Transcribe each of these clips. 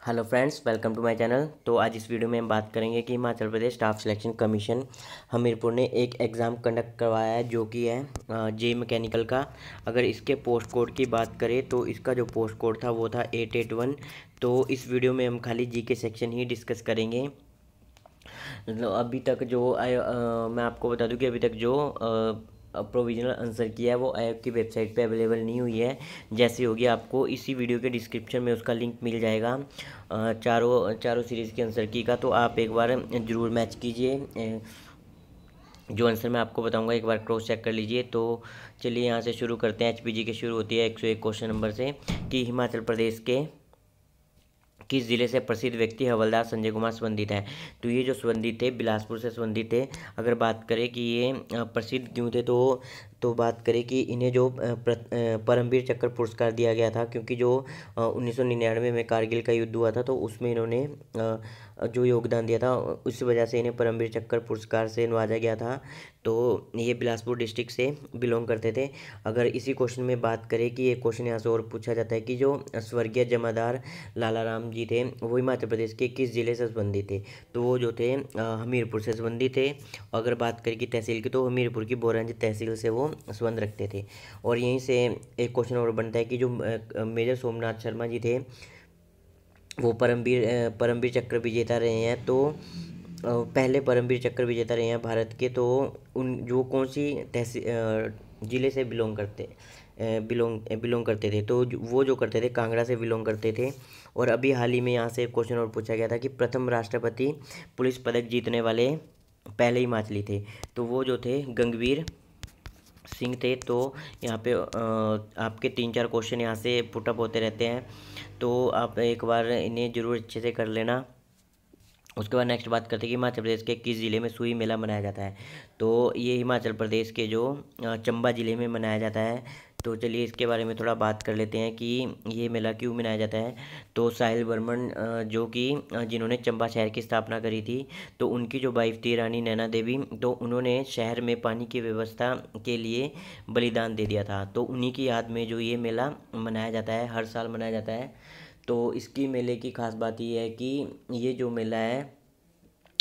Hello friends, welcome to my channel. तो आज इस वीडियो में हम बात करेंगे कि Himachal Pradesh staff selection commission Hamirpur ने एक एग्ज़ाम कंडक्ट करवाया है जो कि है जे मैकेनिकल का। अगर इसके पोस्ट कोड की बात करें तो इसका जो पोस्ट कोड था वो था 881। तो इस वीडियो में हम खाली जी के सेक्शन ही डिस्कस करेंगे। मतलब अभी तक जो मैं आपको बता दूं कि अभी तक जो प्रोविजनल आंसर किया है वो आयोग की वेबसाइट पे अवेलेबल नहीं हुई है। जैसे होगी आपको इसी वीडियो के डिस्क्रिप्शन में उसका लिंक मिल जाएगा चारों चारों सीरीज़ के आंसर की का। तो आप एक बार ज़रूर मैच कीजिए। जो आंसर मैं आपको बताऊंगा एक बार क्रॉस चेक कर लीजिए। तो चलिए यहाँ से शुरू करते हैं। एचपीजी की शुरू होती है 101 क्वेश्चन नंबर से कि हिमाचल प्रदेश के किस जिले से प्रसिद्ध व्यक्ति हवलदार संजय कुमार संबंधित हैं। तो ये जो संबंधित थे बिलासपुर से संबंधित थे। अगर बात करें कि ये प्रसिद्ध क्यों थे तो बात करें कि इन्हें जो परमवीर चक्र पुरस्कार दिया गया था, क्योंकि जो 1999 में कारगिल का युद्ध हुआ था तो उसमें इन्होंने जो योगदान दिया था उस वजह से इन्हें परमवीर चक्र पुरस्कार से नवाजा गया था। तो ये बिलासपुर डिस्ट्रिक्ट से बिलोंग करते थे। अगर इसी क्वेश्चन में बात करें कि ये क्वेश्चन यहाँ से और पूछा जाता है कि जो स्वर्गीय जमादार लाला राम जी थे वो हिमाचल प्रदेश के किस जिले से संबंधित थे। तो वो जो थे हमीरपुर से संबंधित थे। अगर बात करें कि तहसील की तो हमीरपुर की बोरंज तहसील से वो संबंध रखते थे। और यहीं से एक क्वेश्चन और बनता है कि जो मेजर सोमनाथ शर्मा जी थे वो परमवीर चक्र विजेता रहे हैं। तो पहले परमवीर चक्र विजेता रहे हैं भारत के। तो उन जो कौन सी तहसील जिले से बिलोंग करते थे तो वो जो करते थे कांगड़ा से बिलोंग करते थे। और अभी हाल ही में यहाँ से क्वेश्चन और पूछा गया था कि प्रथम राष्ट्रपति पुलिस पदक जीतने वाले पहले हिमाचली थे। तो वो जो थे गंगवीर सिंह थे। तो यहाँ पे आपके 3-4 क्वेश्चन यहाँ से पुटअप होते रहते हैं। तो आप एक बार इन्हें ज़रूर अच्छे से कर लेना। उसके बाद नेक्स्ट बात करते हैं कि हिमाचल प्रदेश के किस ज़िले में सूई मेला मनाया जाता है। तो ये हिमाचल प्रदेश के जो चंबा ज़िले में मनाया जाता है। तो चलिए इसके बारे में थोड़ा बात कर लेते हैं कि ये मेला क्यों मनाया जाता है। तो साहिल वर्मन जो कि जिन्होंने चंबा शहर की स्थापना करी थी तो उनकी जो वाइफ थी रानी नैना देवी, तो उन्होंने शहर में पानी की व्यवस्था के लिए बलिदान दे दिया था। तो उन्हीं की याद में जो ये मेला मनाया जाता है, हर साल मनाया जाता है। तो इसकी मेले की खास बात ये है कि ये जो मेला है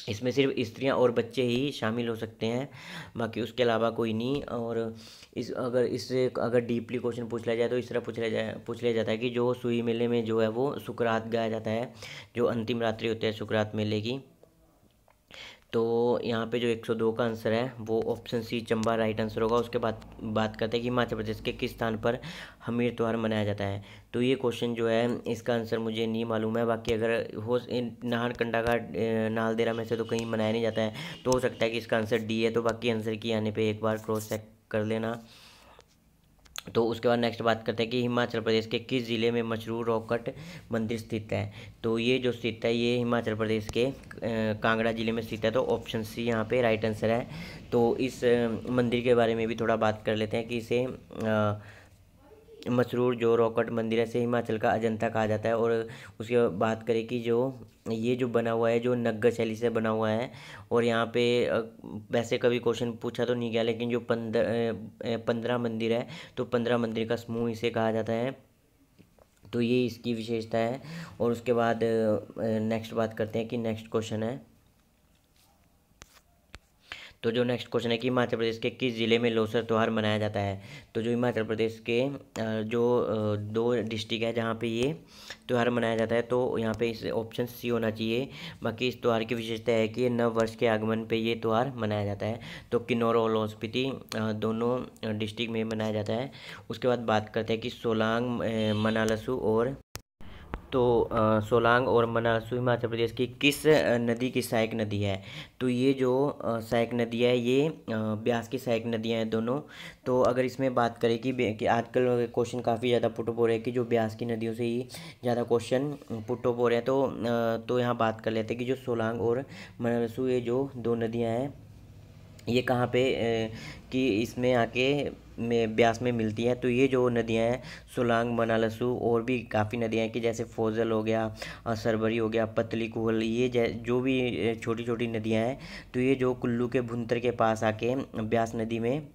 इसमें सिर्फ स्त्रियां और बच्चे ही शामिल हो सकते हैं, बाकी उसके अलावा कोई नहीं। और इससे अगर डीपली क्वेश्चन पूछ लिया जाए तो इस तरह पूछ लिया जाता है कि जो सुई मेले में जो है वो सुकरात गाया जाता है, जो अंतिम रात्रि होती है सुकरात मेले की। तो यहाँ पे जो 102 का आंसर है वो option C Chamba right answer होगा। उसके बाद बात करते हैं कि हिमाचल प्रदेश के किस स्थान पर हमीर त्यौहार मनाया जाता है। तो ये क्वेश्चन जो है इसका आंसर मुझे नहीं मालूम है, बाकी अगर हो नाहरकंडा का नालदेहरा में से तो कहीं मनाया नहीं जाता है, तो हो सकता है कि इसका आंसर डी है। तो बाकी आंसर की आने पर एक बार क्रॉस चेक कर लेना। तो उसके बाद नेक्स्ट बात करते हैं कि हिमाचल प्रदेश के किस ज़िले में मशहूर रॉकट मंदिर स्थित है। तो ये जो स्थित है ये हिमाचल प्रदेश के कांगड़ा ज़िले में स्थित है। तो ऑप्शन सी यहाँ पे राइट आंसर है। तो इस मंदिर के बारे में भी थोड़ा बात कर लेते हैं कि इसे मशहूर जो रॉकेट मंदिर है से हिमाचल का अजंता कहा जाता है। और उसके बात करें कि जो ये जो बना हुआ है जो नग्गर शैली से बना हुआ है। और यहाँ पे वैसे कभी क्वेश्चन पूछा तो नहीं गया, लेकिन जो 15 मंदिर है तो 15 मंदिर का समूह इसे कहा जाता है। तो ये इसकी विशेषता है। और उसके बाद नेक्स्ट बात करते हैं कि नेक्स्ट क्वेश्चन है। तो जो नेक्स्ट क्वेश्चन है कि हिमाचल प्रदेश के किस ज़िले में लोसर त्यौहार मनाया जाता है। तो जो हिमाचल प्रदेश के जो 2 डिस्ट्रिक्ट है जहाँ पे ये त्यौहार मनाया जाता है, तो यहाँ पे इस ऑप्शन सी होना चाहिए। बाकी इस त्यौहार की विशेषता है कि नव वर्ष के आगमन पे ये त्यौहार मनाया जाता है। तो किन्नौर और लाहौल स्पीति दोनों डिस्ट्रिक्ट में मनाया जाता है। उसके बाद बात करते हैं कि सोलांग मनालसू और सोलांग और मनासू हिमाचल प्रदेश की किस नदी की सहायक नदी है। तो ये जो सहायक नदी है ये ब्यास की सहायक नदियाँ हैं दोनों। तो अगर इसमें बात करें कि आजकल क्वेश्चन काफ़ी ज़्यादा पुटअप हो रहे हैं कि जो ब्यास की नदियों से ही ज़्यादा क्वेश्चन पुटअप हो रहे हैं। तो यहाँ बात कर लेते हैं कि जो सोलांग और मनासू ये जो 2 नदियाँ हैं ये कहाँ पे कि इसमें आके में ब्यास में मिलती हैं। तो ये जो नदियाँ हैं सोलांग मनालसू और भी काफ़ी नदियाँ हैं कि जैसे फोजल हो गया, सरबरी हो गया, पतली कुहल, ये जो भी छोटी छोटी नदियाँ हैं तो ये जो कुल्लू के भुंतर के पास आके ब्यास नदी में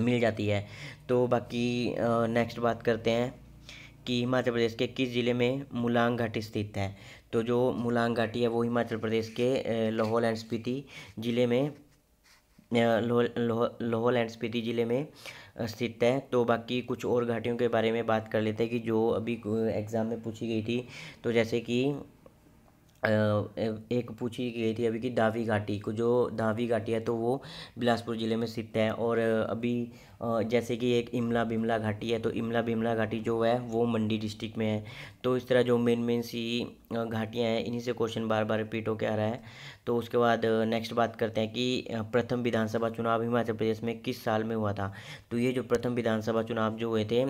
मिल जाती है। तो बाकी नेक्स्ट बात करते हैं कि हिमाचल प्रदेश के किस ज़िले में मुलांग घाटी स्थित है। तो जो मुलांग घाटी है वो हिमाचल प्रदेश के लाहौल एंड स्पीति ज़िले में लाहौल एंड स्पीति ज़िले में स्थित है। तो बाकी कुछ और घाटियों के बारे में बात कर लेते हैं कि जो अभी एग्ज़ाम में पूछी गई थी। तो जैसे कि एक पूछी गई थी अभी कि दावी घाटी को, जो दावी घाटी है तो वो बिलासपुर ज़िले में स्थित है। और अभी जैसे कि एक इमला बिमला घाटी है, तो इमला बिमला घाटी जो है वो मंडी डिस्ट्रिक्ट में है। तो इस तरह जो मेन सी घाटियाँ हैं इन्हीं से क्वेश्चन बार बार रिपीट होकर आ रहा है। तो उसके बाद नेक्स्ट बात करते हैं कि प्रथम विधानसभा चुनाव हिमाचल प्रदेश में किस साल में हुआ था। तो ये जो प्रथम विधानसभा चुनाव जो हुए थे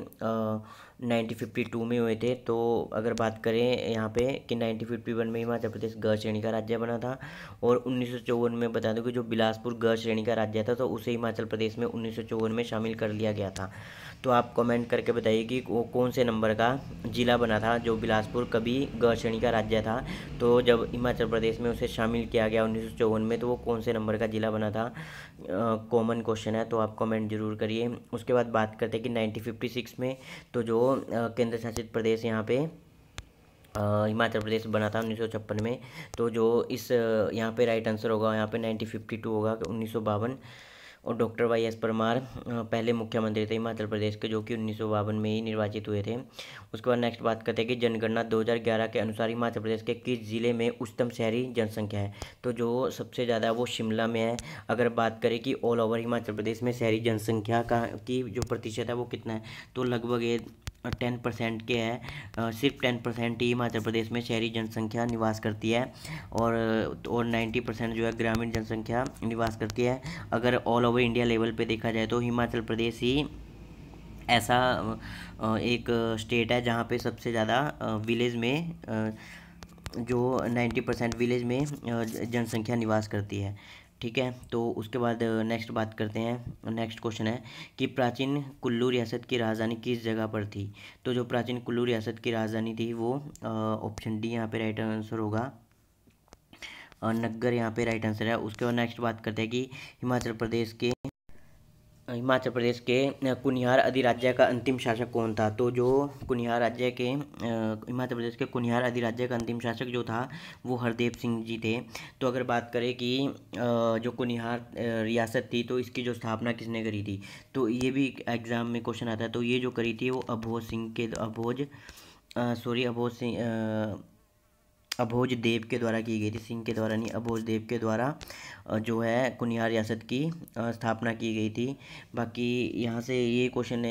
1952 में हुए थे। तो अगर बात करें यहाँ पे कि 1951 में हिमाचल प्रदेश ग श्रेणी का राज्य बना था। और 1954 में बता दूं कि जो बिलासपुर ग श्रेणी का राज्य था तो उसे हिमाचल प्रदेश में 1954 में शामिल कर लिया गया था। तो आप कमेंट करके बताइए कि वो कौन से नंबर का ज़िला बना था जो बिलासपुर कभी ग श्रेणी का राज्य था। तो जब हिमाचल प्रदेश में उसे शामिल किया गया 1954 में तो वो कौन से नंबर का ज़िला बना था। कॉमन क्वेश्चन है, तो आप कमेंट जरूर करिए। उसके बाद बात करते हैं कि 1956 में तो जो केंद्र शासित प्रदेश यहाँ पे हिमाचल प्रदेश बना था 1956 में। तो जो इस यहाँ पे राइट आंसर होगा यहाँ पे 1952 होगा 1952। और डॉक्टर वाई एस परमार पहले मुख्यमंत्री थे हिमाचल प्रदेश के, जो कि 1952 में ही निर्वाचित हुए थे। उसके बाद नेक्स्ट बात करते हैं कि जनगणना 2011 के अनुसार हिमाचल प्रदेश के किस जिले में उच्चतम शहरी जनसंख्या है। तो जो सबसे ज़्यादा वो शिमला में है। अगर बात करें कि ऑल ओवर हिमाचल प्रदेश में शहरी जनसंख्या का की जो प्रतिशत है वो कितना है, तो लगभग ये 10% के है। सिर्फ 10% ही हिमाचल प्रदेश में शहरी जनसंख्या निवास करती है। और 90% जो है ग्रामीण जनसंख्या निवास करती है। अगर ऑल ओवर इंडिया लेवल पे देखा जाए तो हिमाचल प्रदेश ही ऐसा एक स्टेट है जहाँ पे सबसे ज़्यादा विलेज में जो 90% विलेज में जनसंख्या निवास करती है। ठीक है, तो उसके बाद नेक्स्ट बात करते हैं। नेक्स्ट क्वेश्चन है कि प्राचीन कुल्लू रियासत की राजधानी किस जगह पर थी। तो जो प्राचीन कुल्लू रियासत की राजधानी थी वो ऑप्शन डी यहाँ पे राइट आंसर होगा, नग्गर यहाँ पे राइट आंसर है। उसके बाद नेक्स्ट बात करते हैं कि हिमाचल प्रदेश के कुनिहार अधिराज्य का अंतिम शासक कौन था। तो जो हिमाचल प्रदेश के कुनिहार अधिराज्य का अंतिम शासक जो था वो हरदेव सिंह जी थे। तो अगर बात करें कि जो कुनिहार रियासत थी तो इसकी जो स्थापना किसने करी थी, तो ये भी एग्ज़ाम में क्वेश्चन आता है। तो ये जो करी थी वो अभोज देव के द्वारा की गई थी। सिंह के द्वारा नहीं, अभोज देव के द्वारा जो है कुनिहार रियासत की स्थापना की गई थी। बाकी यहाँ से ये क्वेश्चन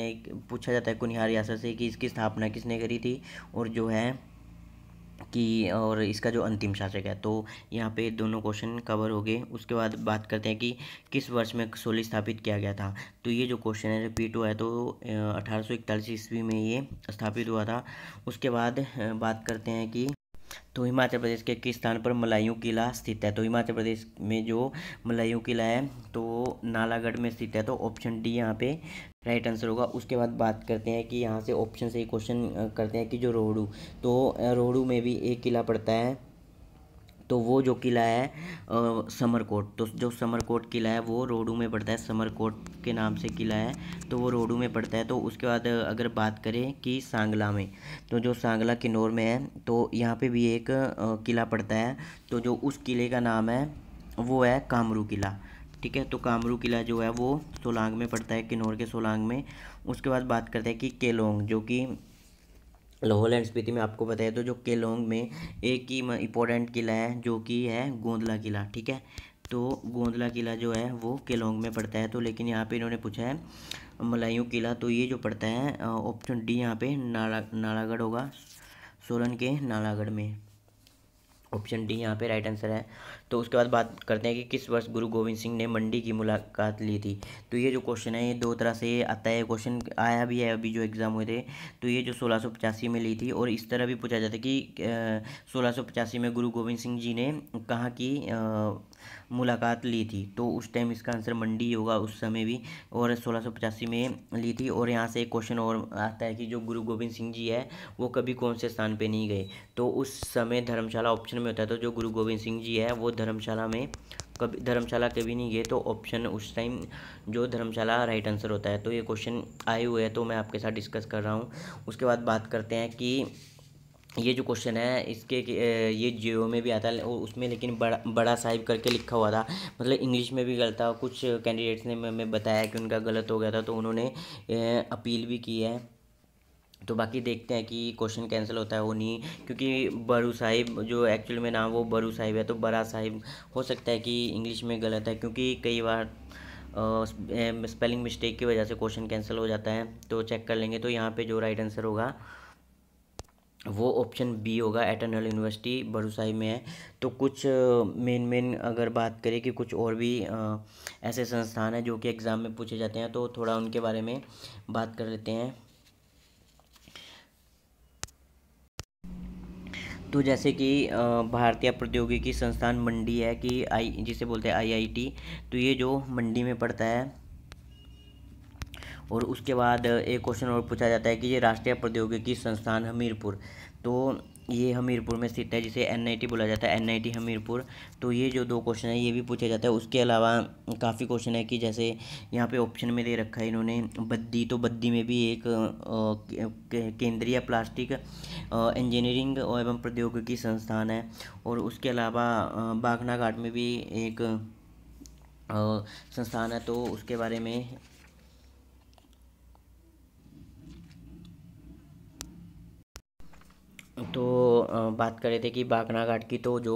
पूछा जाता है कुनिहार रियासत से कि इसकी स्थापना किसने करी थी और जो है कि और इसका जो अंतिम शासक है। तो यहाँ पे दोनों क्वेश्चन कवर हो गए। उसके बाद बात करते हैं कि किस वर्ष में कसौली स्थापित किया गया था। तो ये जो क्वेश्चन है रिपीट हुआ है, तो 1841 ईस्वी में ये स्थापित हुआ था। उसके बाद बात करते हैं कि तो हिमाचल प्रदेश के किस स्थान पर मलायू किला स्थित है। तो हिमाचल प्रदेश में जो मलायू किला है तो नालागढ़ में स्थित है। तो ऑप्शन डी यहाँ पे राइट आंसर होगा। उसके बाद बात करते हैं कि यहाँ से ऑप्शन से ही क्वेश्चन करते हैं कि जो रोहडू, तो रोहडू में भी एक किला पड़ता है। तो वो जो किला है समरकोट, तो जो समरकोट किला है वो रोहडू में पड़ता है। समरकोट के नाम से किला है तो वो रोहडू में पड़ता है। तो उसके बाद अगर बात करें कि सांगला में, तो जो सांगला किन्नौर में है तो यहाँ पे भी एक किला पड़ता है। तो जो उस किले का नाम है वो है कामरू किला। ठीक है, तो कामरू किला जो है वो सोलांग में पड़ता है, किन्नौर के सोलांग में। उसके बाद बात करते हैं कि केलोंग, जो कि लाहौल एंड स्पीति में आपको बताया। तो जो केलोंग में एक ही इम्पोर्टेंट किला है जो कि है गोंदला किला। ठीक है, तो गोंदला किला जो है वो केलोंग में पड़ता है। तो लेकिन यहाँ पे इन्होंने पूछा है मलायू किला, तो ये जो पड़ता है ऑप्शन डी यहाँ पे नालागढ़ होगा, सोलन के नालागढ़ में। ऑप्शन डी यहाँ पे राइट आंसर है। तो उसके बाद बात करते हैं कि किस वर्ष गुरु गोविंद सिंह ने मंडी की मुलाकात ली थी। तो ये जो क्वेश्चन है ये दो तरह से आता है, क्वेश्चन आया भी है अभी जो एग्ज़ाम हुए थे। तो ये जो 1685 में ली थी, और इस तरह भी पूछा जाता है कि 1685 में गुरु गोविंद सिंह जी ने कहाँ की मुलाकात ली थी। तो उस टाइम इसका आंसर मंडी होगा उस समय भी, और 1685 में ली थी। और यहाँ से एक क्वेश्चन और आता है कि जो गुरु गोविंद सिंह जी है वो कभी कौन से स्थान पे नहीं गए। तो उस समय धर्मशाला ऑप्शन में होता है। तो जो गुरु गोविंद सिंह जी है वो धर्मशाला में कभी धर्मशाला कभी नहीं गए, तो ऑप्शन उस टाइम जो धर्मशाला राइट आंसर होता है। तो ये क्वेश्चन आए हुए हैं तो मैं आपके साथ डिस्कस कर रहा हूँ। उसके बाद बात करते हैं कि ये जो क्वेश्चन है इसके ये जियो में भी आता है और उसमें लेकिन बड़ा साहिब करके लिखा हुआ था, मतलब इंग्लिश में भी गलत था। कुछ कैंडिडेट्स ने हमें बताया कि उनका गलत हो गया था, तो उन्होंने अपील भी की है। तो बाकी देखते हैं कि क्वेश्चन कैंसिल होता है वो नहीं, क्योंकि बरू साहिब जो एक्चुअल में नाम वो बरू साहिब है, तो बड़ा साहिब हो सकता है कि इंग्लिश में गलत है, क्योंकि कई बार स्पेलिंग मिस्टेक की वजह से क्वेश्चन कैंसिल हो जाता है। तो चेक कर लेंगे। तो यहाँ पे जो राइट आंसर होगा वो ऑप्शन बी होगा, एटर्नल यूनिवर्सिटी बरूसाई में है। तो कुछ मेन अगर बात करें कि कुछ और भी ऐसे संस्थान हैं जो कि एग्ज़ाम में पूछे जाते हैं, तो थोड़ा उनके बारे में बात कर लेते हैं। तो जैसे कि भारतीय प्रौद्योगिकी संस्थान मंडी है कि जिसे बोलते हैं आईआईटी, तो ये जो मंडी में पड़ता है। और उसके बाद एक क्वेश्चन और पूछा जाता है कि ये राष्ट्रीय प्रौद्योगिकी संस्थान हमीरपुर, तो ये हमीरपुर में स्थित है, जिसे एनआईटी बोला जाता है, एनआईटी हमीरपुर। तो ये जो दो क्वेश्चन है ये भी पूछा जाता है। उसके अलावा काफ़ी क्वेश्चन है कि जैसे यहाँ पे ऑप्शन में दे रखा है इन्होंने बद्दी, तो बद्दी में भी एक केंद्रीय प्लास्टिक इंजीनियरिंग एवं प्रौद्योगिकी संस्थान है। और उसके अलावा बाखना घाट में भी एक संस्थान है, तो उसके बारे में तो बात कर रहे थे कि बाखना घाट की। तो जो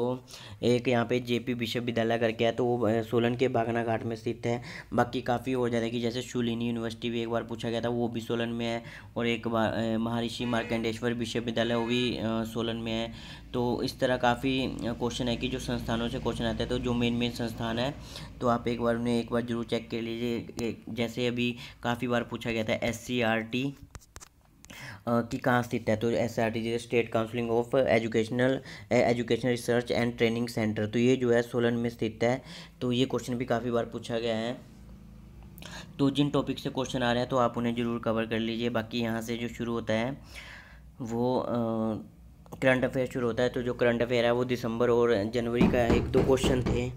एक यहाँ पे जेपी विश्वविद्यालय करके है, तो वो सोलन के बाखना घाट में स्थित है। बाकी काफ़ी हो जाता है कि जैसे शूलिनी यूनिवर्सिटी भी एक बार पूछा गया था, वो भी सोलन में है। और एक बार महर्षि मार्कंडेश्वर विश्वविद्यालय, वो भी सोलन में है। तो इस तरह काफ़ी क्वेश्चन है कि जो संस्थानों से क्वेश्चन आते हैं, तो जो मेन संस्थान है तो आप एक बार उन्हें एक बार जरूर चेक कर लीजिए। जैसे अभी काफ़ी बार पूछा गया था SCRT कि कहाँ स्थित है, तो SRT जैसे state counselling of education research and training centre, तो ये जो है सोलन में स्थित है। तो ये क्वेश्चन भी काफ़ी बार पूछा गया है। तो जिन टॉपिक से क्वेश्चन आ रहे हैं तो आप उन्हें ज़रूर कवर कर लीजिए। बाकी यहाँ से जो शुरू होता है वो करंट अफेयर शुरू होता है। तो जो करंट अफेयर है वो दिसंबर और जनवरी का एक दो क्वेश्चन थे।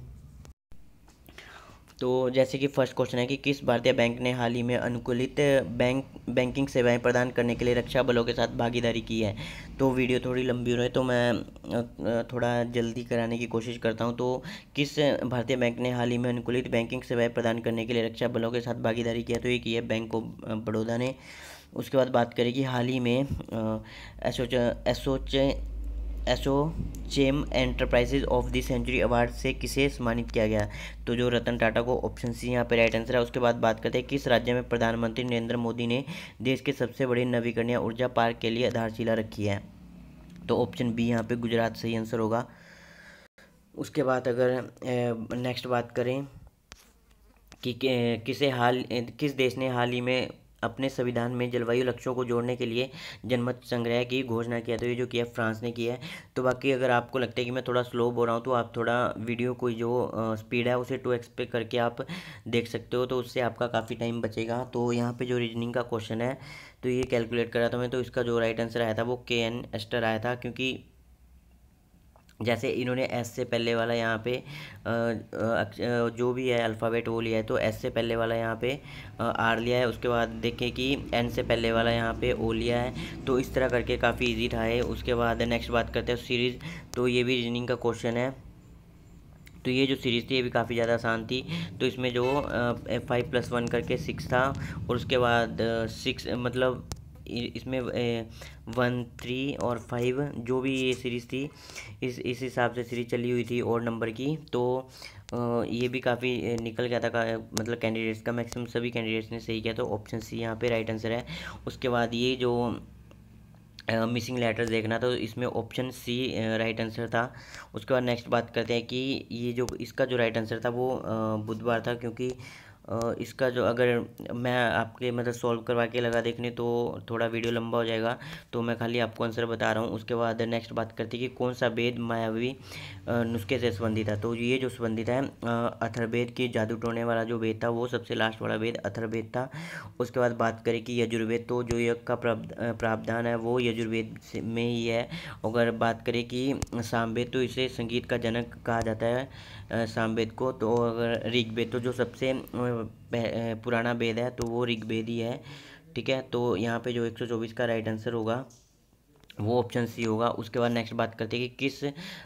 तो जैसे कि फर्स्ट क्वेश्चन है कि किस भारतीय बैंक ने हाल ही में अनुकूलित बैंकिंग सेवाएं प्रदान करने के लिए रक्षा बलों के साथ भागीदारी की है। तो वीडियो थोड़ी लंबी हो रही है तो मैं थोड़ा जल्दी कराने की कोशिश करता हूं। तो किस भारतीय बैंक ने हाल ही में अनुकूलित बैंकिंग सेवाएं प्रदान करने के लिए रक्षा बलों के साथ भागीदारी किया, तो ये की है बैंक ऑफ बड़ौदा ने। उसके बाद बात करें कि हाल ही में ASSOCHAM enterprises of the century award से किसे सम्मानित किया गया, तो जो रतन टाटा को, ऑप्शन सी यहाँ पे राइट आंसर है। उसके बाद बात करते हैं किस राज्य में प्रधानमंत्री नरेंद्र मोदी ने देश के सबसे बड़े नवीकरणीय ऊर्जा पार्क के लिए आधारशिला रखी है, तो ऑप्शन बी यहाँ पे गुजरात सही आंसर होगा। उसके बाद अगर नेक्स्ट बात करें कि किस देश ने हाल ही में अपने संविधान में जलवायु लक्ष्यों को जोड़ने के लिए जनमत संग्रह की घोषणा किया, तो ये जो किया फ्रांस ने किया है। तो बाकी अगर आपको लगता है कि मैं थोड़ा स्लो बोल रहा हूँ तो आप थोड़ा वीडियो को जो स्पीड है उसे 2x पे करके आप देख सकते हो, तो उससे आपका काफ़ी टाइम बचेगा। तो यहाँ पे जो रीजनिंग का क्वेश्चन है तो ये कैलकुलेट करा था मैं, तो इसका जो राइट आंसर आया था वो KN एस्टर आया था, क्योंकि जैसे इन्होंने एस से पहले वाला यहाँ पे जो भी है अल्फ़ाबेट वो लिया है, तो एस से पहले वाला यहाँ पे आर लिया है। उसके बाद देखें कि एन से पहले वाला यहाँ पे ओ लिया है, तो इस तरह करके काफ़ी इजी था है। उसके बाद नेक्स्ट बात करते हैं सीरीज़, तो ये भी रीजनिंग का क्वेश्चन है। तो ये जो सीरीज़ थी ये भी काफ़ी ज़्यादा आसान थी। तो इसमें जो 5+1 करके 6 था, और उसके बाद 6 मतलब इसमें 1 3 और 5 जो भी ये सीरीज़ थी इस हिसाब से सीरीज़ चली हुई थी और नंबर की। तो ये भी काफ़ी निकल गया था मतलब कैंडिडेट्स का मैक्सिमम सभी कैंडिडेट्स ने सही किया, तो ऑप्शन सी यहाँ पे राइट आंसर है। उसके बाद ये जो मिसिंग लेटर्स देखना, तो इसमें ऑप्शन सी राइट आंसर था। उसके बाद नेक्स्ट बात करते हैं कि ये जो इसका जो राइट आंसर था वो बुधवार था, क्योंकि इसका जो अगर मैं आपके मतलब सॉल्व करवा के लगा देखने तो थोड़ा वीडियो लंबा हो जाएगा, तो मैं खाली आपको आंसर बता रहा हूँ। उसके बाद नेक्स्ट बात करते हैं कि कौन सा वेद मायावी नुस्खे से संबंधित है, तो ये जो संबंधित है अथर्ववेद की जादू टोने वाला जो वेद था वो सबसे लास्ट वाला वेद अथर्ववेद था। उसके बाद बात करें कि यजुर्वेद, तो जो यज्ञ का प्रावधान है वो यजुर्वेद में ही है। अगर बात करें कि सामवेद, तो इसे संगीत का जनक कहा जाता है, सामवेद को। तो अगर ऋग्वेद तो जो सबसे पुराना वेद है तो वो ऋग्वेद ही है, ठीक है। तो यहाँ पे जो 124 का राइट आंसर होगा वो ऑप्शन सी होगा। उसके बाद नेक्स्ट बात करते हैं कि किस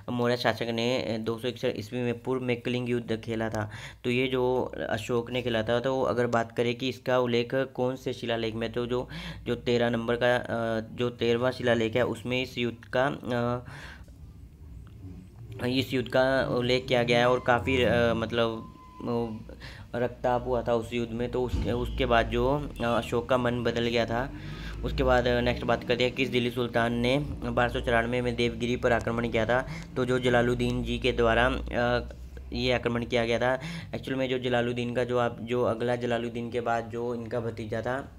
मौर्य शासक ने 261 ईस्वी में पूर्व में कलिंग युद्ध खेला था। तो ये जो अशोक ने खेला था, तो अगर बात करें कि इसका उल्लेख कौन से शिलालेख में, तो जो जो 13 नंबर का जो 13वां शिलालेख है उसमें इस युद्ध का उल्लेख किया गया है। और काफ़ी मतलब रक्तपात हुआ था उस युद्ध में। तो उसके बाद जो अशोक का मन बदल गया था। उसके बाद नेक्स्ट बात करते हैं किस दिल्ली सुल्तान ने 1294 में देवगिरी पर आक्रमण किया था। तो जो जलालुद्दीन जी के द्वारा ये आक्रमण किया गया था। एक्चुअल में जो जलालुद्दीन का जो अगला जलालुद्दीन के बाद जो इनका भतीजा था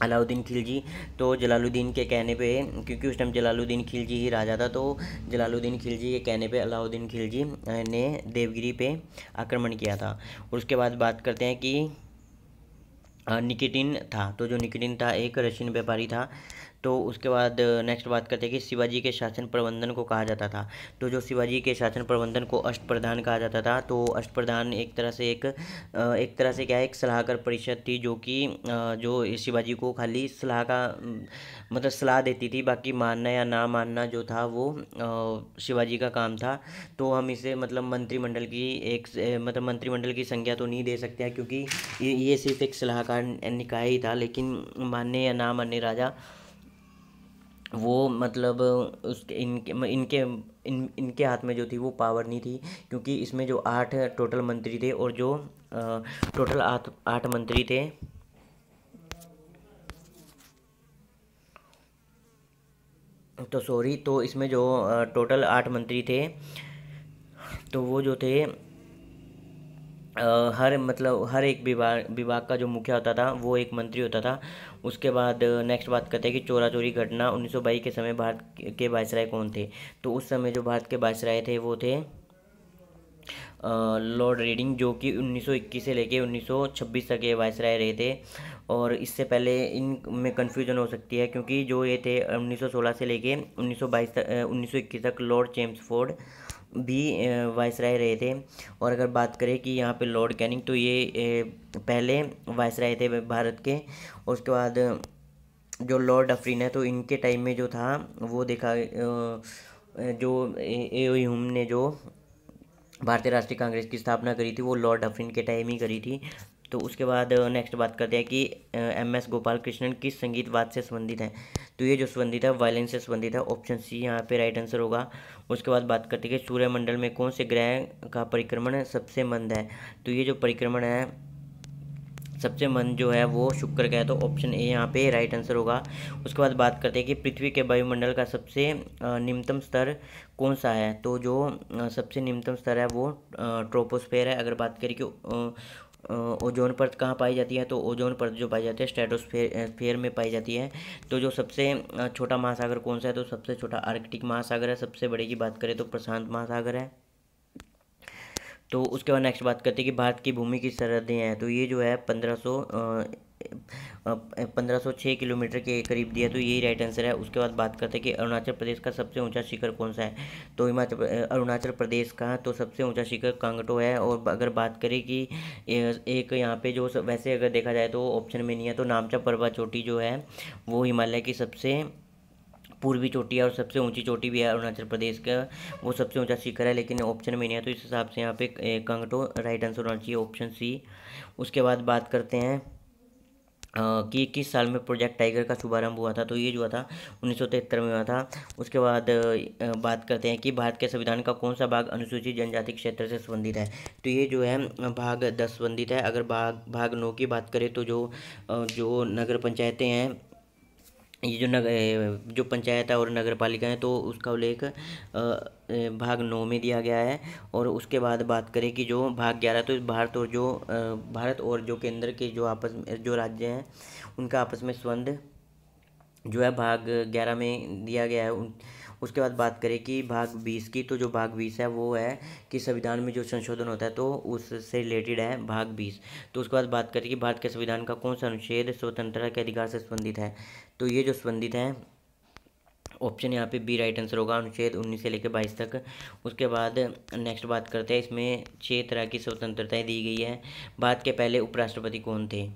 अलाउद्दीन खिलजी, तो जलालुद्दीन के कहने पे, क्योंकि उस टाइम जलालुद्दीन खिलजी ही राजा था, तो जलालुद्दीन खिलजी के कहने पे अलाउद्दीन खिलजी ने देवगिरी पे आक्रमण किया था। और उसके बाद बात करते हैं कि निकिटिन था। तो जो निकिटिन था एक रशियन व्यापारी था। तो उसके बाद नेक्स्ट बात करते हैं कि शिवाजी के शासन प्रबंधन को कहा जाता था। तो जो शिवाजी के शासन प्रबंधन को अष्टप्रधान कहा जाता था। तो अष्टप्रधान एक तरह से क्या है, एक सलाहकार परिषद थी जो कि जो शिवाजी को खाली सलाह का मतलब सलाह देती थी, बाकी मानना या ना मानना जो था वो शिवाजी का काम था। तो हम इसे मतलब मंत्रिमंडल की मतलब मंत्रिमंडल की संज्ञा तो नहीं दे सकते हैं, क्योंकि ये सिर्फ एक सलाहकार निकाय ही था। लेकिन मानने या ना मानने राजा वो मतलब उसके इनके हाथ में जो थी वो पावर नहीं थी, क्योंकि इसमें जो 8 टोटल मंत्री थे और जो टोटल 8 मंत्री थे। तो सॉरी, तो इसमें जो टोटल 8 मंत्री थे, तो वो जो थे हर एक विभाग का जो मुखिया होता था वो एक मंत्री होता था। उसके बाद नेक्स्ट बात करते हैं कि चोरा चोरी घटना 1922 के समय भारत के वायसराय कौन थे। तो उस समय जो भारत के वायसराय थे वो थे लॉर्ड रीडिंग, जो कि 1921 से लेके 1926 तक ये वायसराय रहे थे। और इससे पहले इन में कन्फ्यूजन हो सकती है, क्योंकि जो ये थे 1916 से लेके 1921 तक लॉर्ड चेम्सफोर्ड भी वायसराय रहे थे। और अगर बात करें कि यहाँ पे लॉर्ड कैनिंग, तो ये पहले वायसराय थे भारत के। और उसके बाद जो लॉर्ड डफरिन है, तो इनके टाइम में जो था वो देखा जो ह्यूम ने जो भारतीय राष्ट्रीय कांग्रेस की स्थापना करी थी वो लॉर्ड डफरिन के टाइम ही करी थी। तो उसके बाद नेक्स्ट बात करते हैं कि एम.एस. गोपाल कृष्णन किस संगीत वाद्य से संबंधित हैं। तो ये जो संबंधित है वायलिन से संबंधित है, ऑप्शन सी यहाँ पे राइट आंसर होगा। उसके बाद बात करते हैं कि सूर्यमंडल में कौन से ग्रह का परिक्रमण सबसे मंद है। तो ये जो परिक्रमण है सबसे मंद जो है वो शुक्र का है, तो ऑप्शन ए यहाँ पे राइट आंसर होगा। उसके बाद बात करते हैं कि पृथ्वी के वायुमंडल का सबसे निम्नतम स्तर कौन सा है। तो जो सबसे निम्नतम स्तर है वो ट्रोपोस्फेयर है। अगर बात करें कि ओजोन परत कहाँ पाई जाती है, तो ओजोन परत जो पाई जाती है स्ट्रेटोस्फेयर में पाई जाती है। तो जो सबसे छोटा महासागर कौन सा है, तो सबसे छोटा आर्कटिक महासागर है। सबसे बड़े की बात करें तो प्रशांत महासागर है। तो उसके बाद नेक्स्ट बात करते हैं कि भारत की भूमि की सरहदें हैं। तो ये जो है 1506 किलोमीटर के करीब दिया, तो यही राइट आंसर है। उसके बाद बात करते हैं कि अरुणाचल प्रदेश का सबसे ऊंचा शिखर कौन सा है। तो अरुणाचल प्रदेश का तो सबसे ऊंचा शिखर कांगटो है। और अगर बात करें कि एक यहाँ पे जो वैसे अगर देखा जाए तो ऑप्शन में नहीं है, तो नामचा पर्वत चोटी जो है वो हिमालय की सबसे पूर्वी चोटी है और सबसे ऊंची चोटी भी है अरुणाचल प्रदेश का, वो सबसे ऊंचा शिखर है, लेकिन ऑप्शन में नहीं है। तो इस हिसाब से यहाँ पे कांगटो राइट आंसर होना चाहिए, ऑप्शन सी। उसके बाद बात करते हैं कि किस साल में प्रोजेक्ट टाइगर का शुभारंभ हुआ था। तो ये जो हुआ था 1973 में हुआ था। उसके बाद बात करते हैं कि भारत के संविधान का कौन सा भाग अनुसूचित जनजाति क्षेत्र से संबंधित है। तो ये जो है भाग 10 संबंधित है। अगर भाग 9 की बात करें तो जो नगर पंचायतें हैं, ये जो पंचायत है और नगर पालिका है, तो उसका उल्लेख भाग 9 में दिया गया है। और उसके बाद बात करें कि जो भाग 11, तो भारत और जो केंद्र के जो आपस में जो राज्य हैं उनका आपस में संबंध जो है भाग 11 में दिया गया है। उसके बाद बात करें कि भाग 20 की, तो जो भाग 20 है वो है कि संविधान में जो संशोधन होता है तो उससे रिलेटेड है भाग 20। तो उसके बाद बात करें कि भारत के संविधान का कौन सा अनुच्छेद स्वतंत्रता के अधिकार से संबंधित है। तो ये जो संबंधित है ऑप्शन यहाँ पे बी राइट आंसर होगा, अनुच्छेद 19 से लेकर 22 तक। उसके बाद नेक्स्ट बात करते हैं, इसमें 6 तरह की स्वतंत्रताएं दी गई है। भारत के पहले उपराष्ट्रपति कौन थे?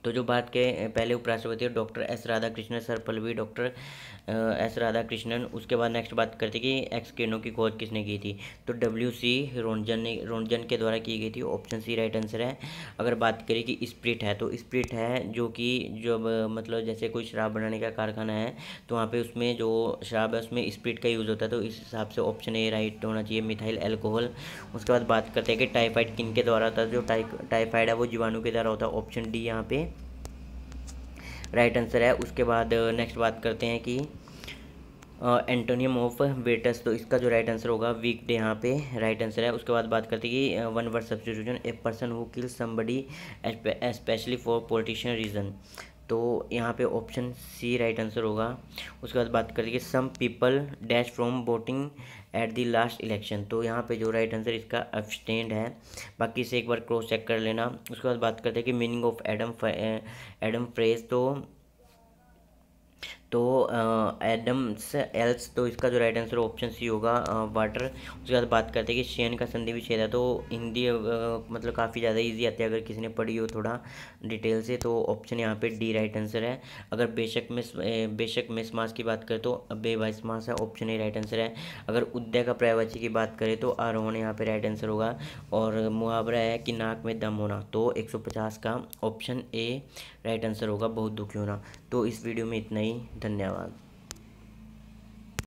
तो जो भारत के पहले उपराष्ट्रपति doctor S Radhakrishnan, Sarvepalli doctor S Radhakrishnan. उसके बाद नेक्स्ट बात करते हैं कि एक्स किरणों की खोज किसने की थी? तो WC रोन्टगन के द्वारा की गई थी। ऑप्शन सी राइट आंसर है। अगर बात करें कि स्प्रिट है, तो स्प्रिट है जो कि जब मतलब जैसे कोई शराब बनाने का कारखाना है, तो वहाँ पे उसमें जो शराब है उसमें स्प्रिट का यूज़ होता है, तो इस हिसाब से ऑप्शन ए राइट होना चाहिए, मिथाइल एल्कोहल। उसके बाद बात करते हैं कि टाइफाइड किन के द्वारा होता है? जो टाइफाइड है वो जीवाणु के द्वारा होता है। ऑप्शन डी यहाँ पे राइट आंसर है। उसके बाद नेक्स्ट बात करते हैं कि एंटोनियम ऑफ वेटस, तो इसका जो राइट आंसर होगा वीक डे यहाँ पे राइट आंसर है। उसके बाद बात करते हैं कि one word substitution, a person who kill somebody specially for politician reason, तो यहाँ पे ऑप्शन सी राइट आंसर होगा। उसके बाद बात करते हैं कि some people dash from voting at the last election, तो यहाँ पे जो राइट आंसर इसका अब्सटेंड है। बाकी इसे एक बार क्रॉस चेक कर लेना। उसके बाद बात करते हैं कि मीनिंग ऑफ एडम फ्रेज, तो एडम्स एल्स, तो इसका जो राइट आंसर ऑप्शन सी होगा वाटर। उसके बाद बात करते हैं कि शेन का संधि विच्छेद है, तो हिंदी मतलब काफ़ी ज़्यादा इजी आती है अगर किसी ने पढ़ी हो थोड़ा डिटेल से, तो ऑप्शन यहाँ पे डी राइट आंसर है। अगर बेशक में समास की बात करें तो बेबाई समास है, ऑप्शन ए राइट आंसर है। अगर उद्दय का पर्यायवाची की बात करें तो आरोहण यहाँ पे राइट आंसर होगा। और मुहावरा है कि नाक में दम होना, तो 150 का ऑप्शन ए राइट आंसर होगा, बहुत दुखी होना। तो इस वीडियो में इतना ही, धन्यवाद।